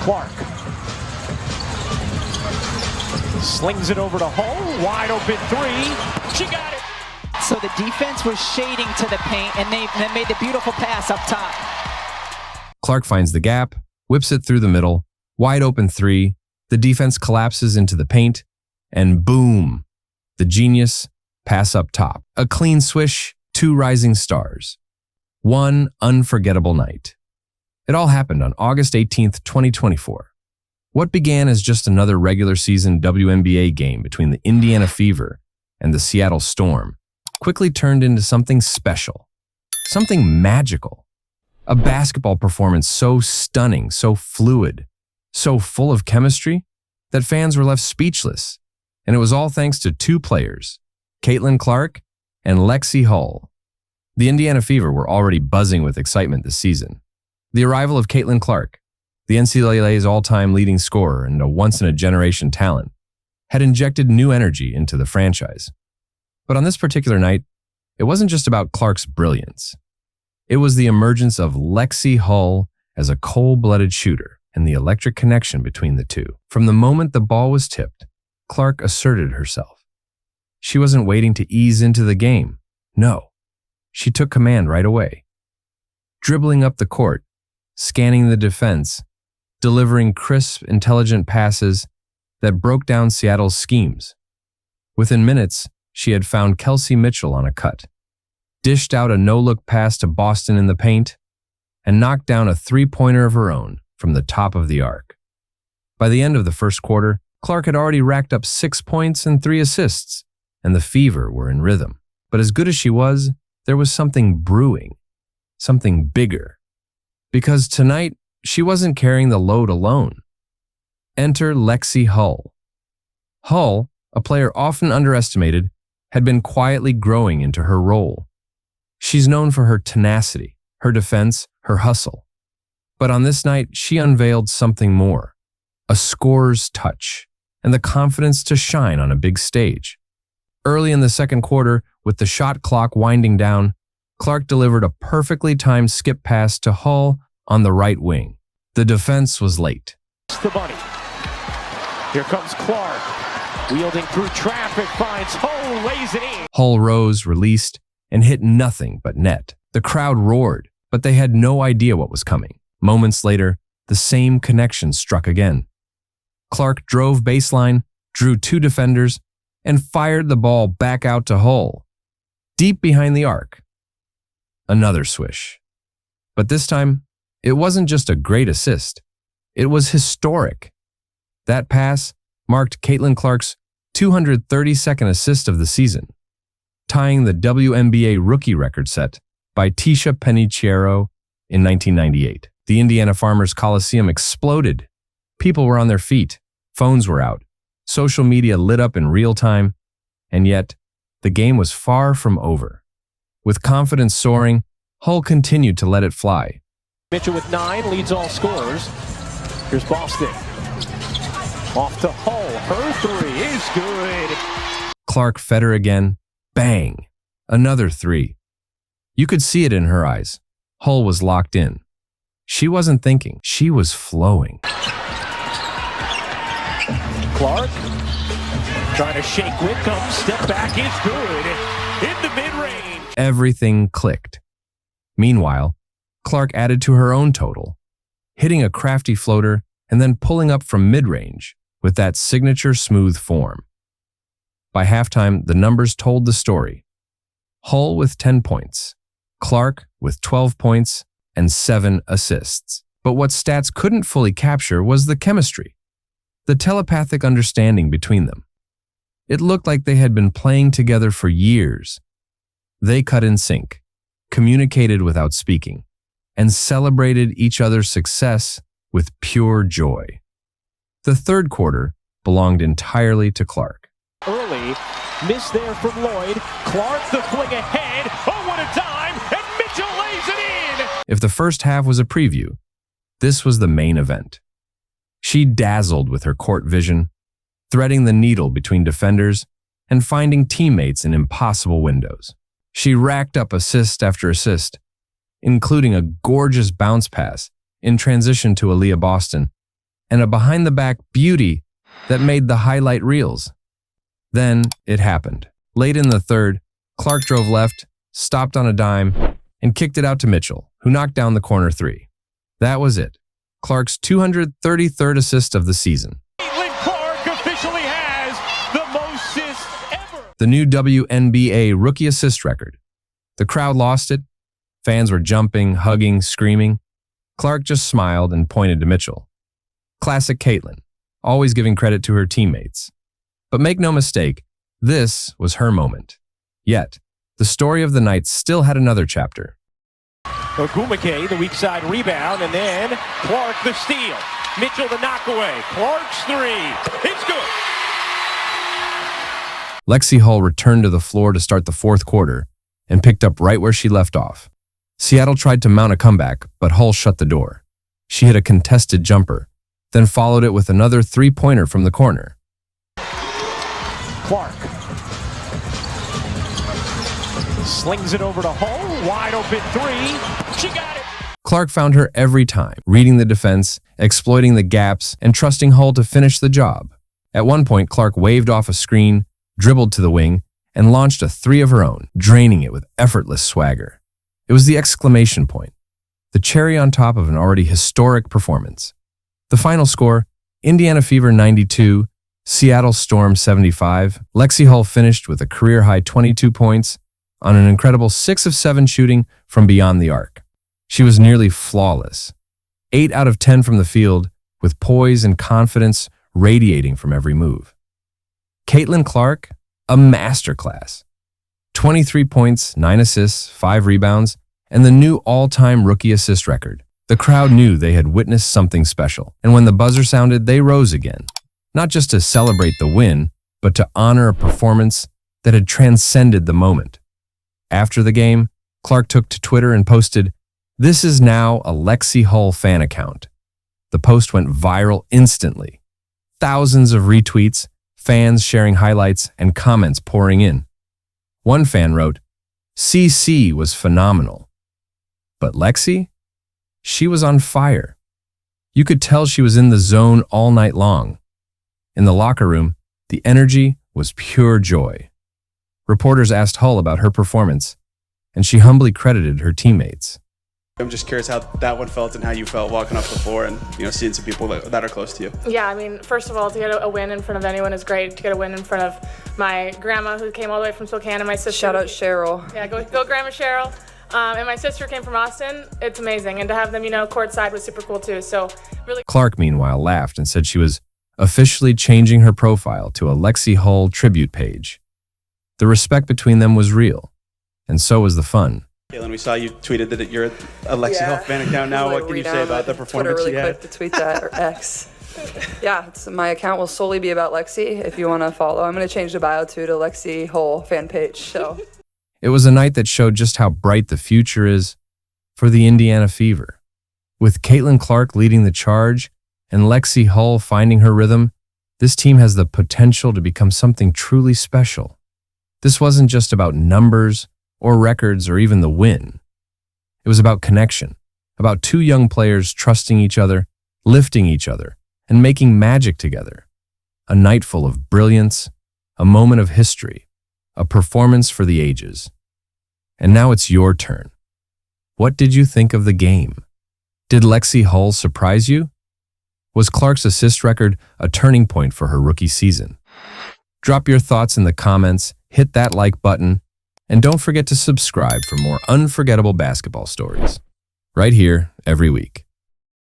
Clark. Slings it over to Hull, wide open three. She got it. So the defense was shading to the paint, and they made the beautiful pass up top. Clark finds the gap, whips it through the middle, wide open three. The defense collapses into the paint, and boom, the genius pass up top. A clean swish, 2 rising stars. One unforgettable night. It all happened on August 18th, 2024. What began as just another regular season WNBA game between the Indiana Fever and the Seattle Storm quickly turned into something special, something magical. A basketball performance so stunning, so fluid, so full of chemistry that fans were left speechless. And it was all thanks to 2 players, Caitlin Clark and Lexie Hull. The Indiana Fever were already buzzing with excitement this season. The arrival of Caitlin Clark, the NCAA's all-time leading scorer and a once-in-a-generation talent, had injected new energy into the franchise. But on this particular night, it wasn't just about Clark's brilliance. It was the emergence of Lexie Hull as a cold-blooded shooter and the electric connection between the two. From the moment the ball was tipped, Clark asserted herself. She wasn't waiting to ease into the game. No, she took command right away. Dribbling up the court, scanning the defense, delivering crisp, intelligent passes that broke down Seattle's schemes. Within minutes, she had found Kelsey Mitchell on a cut, dished out a no-look pass to Boston in the paint, and knocked down a three-pointer of her own from the top of the arc. By the end of the first quarter, Clark had already racked up 6 points and 3 assists, and the Fever were in rhythm. But as good as she was, there was something brewing, something bigger. Because tonight, she wasn't carrying the load alone. Enter Lexie Hull. Hull, a player often underestimated, had been quietly growing into her role. She's known for her tenacity, her defense, her hustle. But on this night, she unveiled something more, a scorer's touch, and the confidence to shine on a big stage. Early in the second quarter, with the shot clock winding down, Clark delivered a perfectly timed skip pass to Hull on the right wing. The defense was late. The bunny. Here comes Clark. Wielding through traffic, finds Hull, lays it in. Hull rose, released, and hit nothing but net. The crowd roared, but they had no idea what was coming. Moments later, the same connection struck again. Clark drove baseline, drew 2 defenders, and fired the ball back out to Hull, deep behind the arc. Another swish. But this time, it wasn't just a great assist. It was historic. That pass marked Caitlin Clark's 232nd assist of the season, tying the WNBA rookie record set by Tisha Penicheiro in 1998. The Indiana Farmers Coliseum exploded. People were on their feet. Phones were out. Social media lit up in real time. And yet, the game was far from over. With confidence soaring, Hull continued to let it fly. Mitchell with 9, leads all scorers. Here's Boston. Off to Hull. Her 3 is good. Clark fed her again. Bang! Another 3. You could see it in her eyes. Hull was locked in. She wasn't thinking. She was flowing. Clark trying to shake Whitcomb. Step back is good. In the mid-range. Everything clicked. Meanwhile, Clark added to her own total, hitting a crafty floater and then pulling up from mid-range with that signature smooth form. By halftime, the numbers told the story. Hull with 10 points, Clark with 12 points and 7 assists. But what stats couldn't fully capture was the chemistry, the telepathic understanding between them. It looked like they had been playing together for years. They cut in sync, communicated without speaking, and celebrated each other's success with pure joy. The third quarter belonged entirely to Clark. Early, miss there from Lloyd. Clark the fling ahead. Oh, what a dime! And Mitchell lays it in! If the first half was a preview, this was the main event. She dazzled with her court vision, threading the needle between defenders and finding teammates in impossible windows. She racked up assist after assist, including a gorgeous bounce pass in transition to Aaliyah Boston and a behind-the-back beauty that made the highlight reels. Then it happened. Late in the third, Clark drove left, stopped on a dime, and kicked it out to Mitchell, who knocked down the corner three. That was it. Clark's 233rd assist of the season. Caitlin Clark officially has the most assists ever. The new WNBA rookie assist record. The crowd lost it. Fans were jumping, hugging, screaming. Clark just smiled and pointed to Mitchell. Classic Caitlin, always giving credit to her teammates. But make no mistake, this was her moment. Yet, the story of the night still had another chapter. Ogumake, the weak side rebound, and then Clark the steal. Mitchell the knockaway. Clark's three. It's good. Lexie Hull returned to the floor to start the fourth quarter and picked up right where she left off. Seattle tried to mount a comeback, but Hull shut the door. She hit a contested jumper, then followed it with another three-pointer from the corner. Clark slings it over to Hull. Wide open three. She got it. Clark found her every time, reading the defense, exploiting the gaps, and trusting Hull to finish the job. At one point, Clark waved off a screen, dribbled to the wing, and launched a three of her own, draining it with effortless swagger. It was the exclamation point, the cherry on top of an already historic performance. The final score, Indiana Fever 92, Seattle Storm 75. Lexie Hull finished with a career-high 22 points on an incredible 6 of 7 shooting from beyond the arc. She was nearly flawless. 8 out of 10 from the field, with poise and confidence radiating from every move. Caitlin Clark, a masterclass. 23 points, 9 assists, 5 rebounds, and the new all-time rookie assist record. The crowd knew they had witnessed something special, and when the buzzer sounded, they rose again. Not just to celebrate the win, but to honor a performance that had transcended the moment. After the game, Clark took to Twitter and posted, "This is now a Lexie Hull fan account." The post went viral instantly. Thousands of retweets, fans sharing highlights, and comments pouring in. One fan wrote, "CC was phenomenal." But Lexie? She was on fire. You could tell she was in the zone all night long. In the locker room, the energy was pure joy. Reporters asked Hull about her performance, and she humbly credited her teammates. I'm just curious how that one felt and how you felt walking up the floor and seeing some people that are close to you. Yeah, I mean, first of all, to get a win in front of anyone is great. To get a win in front of my grandma who came all the way from Spokane and my sister. Shout out Cheryl. Yeah, go Grandma Cheryl. And my sister came from Austin. It's amazing. And to have them, courtside was super cool too. So really. Clark, meanwhile, laughed and said she was officially changing her profile to a Lexie Hull tribute page. The respect between them was real, and so was the fun. Caitlin, we saw you tweeted that you're a Lexie Hull fan account now. What can you say about the performance Twitter you really had? quick to tweet that, or X. Yeah, my account will solely be about Lexie if you want to follow. I'm going to change the bio to Lexie Hull fan page. So it was a night that showed just how bright the future is for the Indiana Fever. With Caitlin Clark leading the charge and Lexie Hull finding her rhythm, this team has the potential to become something truly special. This wasn't just about numbers or records or even the win. It was about connection, about two young players trusting each other, lifting each other, and making magic together. A night full of brilliance, a moment of history, a performance for the ages. And now it's your turn. What did you think of the game? Did Lexie Hull surprise you? Was Clark's assist record a turning point for her rookie season? Drop your thoughts in the comments, hit that like button, and don't forget to subscribe for more unforgettable basketball stories. Right here, every week.